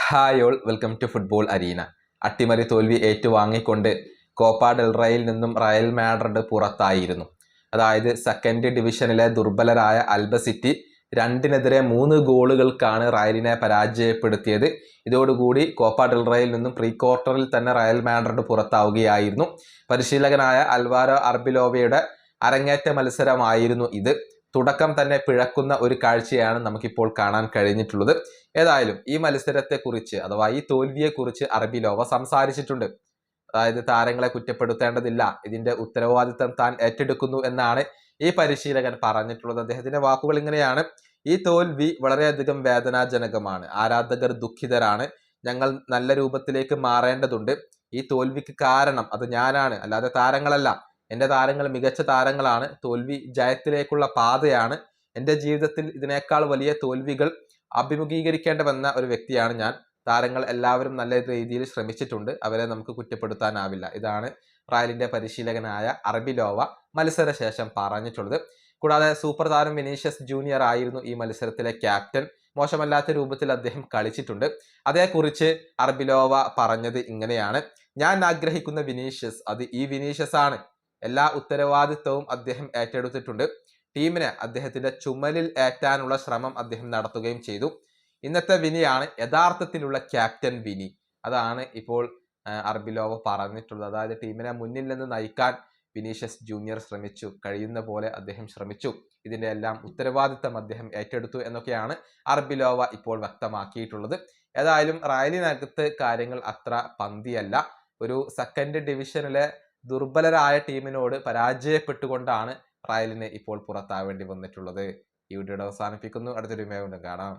Hi all, welcome to football arena. അട്ടിമറി തോൽവി ഏറ്റുവാങ്ങിക്കൊണ്ട് Copa del റേയിൽ നിന്നും റയൽ മാഡ്രിഡ് പുറത്തായിരുന്നു. അതായത് സെക്കൻഡ് ഡിവിഷനിലെ ദുർബലരായ അൽബസിറ്റി 2-3 ഗോളുകൾക്കാണ് റയലിനെ പരാജയപ്പെടുത്തിയത്. ഇതോടുകൂടി കോപ്പ ഡെൽ റേയിൽ നിന്നും പ്രീ ക്വാർട്ടറിൽ തന്നെ റയൽ മാഡ്രിഡ് പുറത്താവുകയായിരുന്നു. പരിശീലകനായ അൽവാരോ അർബിലോവയുടെ അരങ്ങേറ്റ മത്സരമായിരുന്നു ഇത്. തുടക്കം തന്നെ പിഴക്കുന്ന ഒരു കാഴ്ചയാണ് നമുക്കിപ്പോൾ കാണാൻ കഴിഞ്ഞിട്ടുള്ളത്. ഏതായാലും ഈ മത്സരത്തെക്കുറിച്ച് അഥവാ ഈ തോൽവിയെക്കുറിച്ച് അർബിലോവ സംസാരിച്ചിട്ടുണ്ട്. അതായത് താരങ്ങളെ കുറ്റപ്പെടുത്തേണ്ടതില്ല, ഇതിന്റെ ഉത്തരവാദിത്തം താൻ ഏറ്റെടുക്കുന്നു എന്നാണ് ഈ പരിശീലകൻ പറഞ്ഞിട്ടുള്ളത്. അദ്ദേഹത്തിന്റെ വാക്കുകൾ ഇങ്ങനെയാണ്: ഈ തോൽവി വളരെയധികം വേദനാജനകമാണ്, ആരാധകർ ദുഃഖിതരാണ്, ഞങ്ങൾ നല്ല രൂപത്തിലേക്ക് മാറേണ്ടതുണ്ട്. ഈ തോൽവിക്ക് കാരണം അത് ഞാനാണ്, അല്ലാതെ താരങ്ങളല്ല. എൻ്റെ താരങ്ങൾ മികച്ച താരങ്ങളാണ്. തോൽവി ജയത്തിലേക്കുള്ള പാതയാണ്. എൻ്റെ ജീവിതത്തിൽ ഇതിനേക്കാൾ വലിയ തോൽവികൾ അഭിമുഖീകരിക്കേണ്ടി വന്ന ഒരു വ്യക്തിയാണ് ഞാൻ. താരങ്ങൾ എല്ലാവരും നല്ല രീതിയിൽ ശ്രമിച്ചിട്ടുണ്ട്, അവരെ നമുക്ക് കുറ്റപ്പെടുത്താനാവില്ല. ഇതാണ് റയലിന്റെ പരിശീലകനായ അർബിലോവ മത്സരശേഷം പറഞ്ഞിട്ടുള്ളത്. കൂടാതെ സൂപ്പർ താരം വിനീഷ്യസ് ജൂനിയർ ആയിരുന്നു ഈ മത്സരത്തിലെ ക്യാപ്റ്റൻ. മോശമല്ലാത്ത രൂപത്തിൽ അദ്ദേഹം കളിച്ചിട്ടുണ്ട്. അതേക്കുറിച്ച് അർബിലോവ പറഞ്ഞത് ഇങ്ങനെയാണ്: ഞാൻ ആഗ്രഹിക്കുന്ന വിനീഷ്യസ് അത് ഈ വിനീഷ്യസ് ആണ്. എല്ലാ ഉത്തരവാദിത്വവും അദ്ദേഹം ഏറ്റെടുത്തിട്ടുണ്ട്. ടീമിനെ അദ്ദേഹത്തിന്റെ ചുമലിൽ ഏറ്റാനുള്ള ശ്രമം അദ്ദേഹം നടത്തുകയും ചെയ്തു. ഇന്നത്തെ വിനിയാണ് യഥാർത്ഥത്തിലുള്ള ക്യാപ്റ്റൻ വിനി. അതാണ് ഇപ്പോൾ അർബിലോവ പറഞ്ഞിട്ടുള്ളത്. അതായത് ടീമിനെ മുന്നിൽ നിന്ന് നയിക്കാൻ വിനീഷ്യസ് ജൂനിയർ ശ്രമിച്ചു, കഴിയുന്ന പോലെ അദ്ദേഹം ശ്രമിച്ചു. ഇതിന്റെ എല്ലാം ഉത്തരവാദിത്തം അദ്ദേഹം ഏറ്റെടുത്തു എന്നൊക്കെയാണ് അർബിലോവ ഇപ്പോൾ വ്യക്തമാക്കിയിട്ടുള്ളത്. ഏതായാലും റയലിനകത്ത് കാര്യങ്ങൾ അത്ര പന്തിയല്ല. ഒരു സെക്കൻഡ് ഡിവിഷനിലെ ദുർബലരായ ടീമിനോട് പരാജയപ്പെട്ടുകൊണ്ടാണ് റയലിന് ഇപ്പോൾ പുറത്താവേണ്ടി വന്നിട്ടുള്ളത്. ഈ വീഡിയോയുടെ അവസാനിപ്പിക്കുന്നു. അടുത്തൊരു വീഡിയോ കാണാം.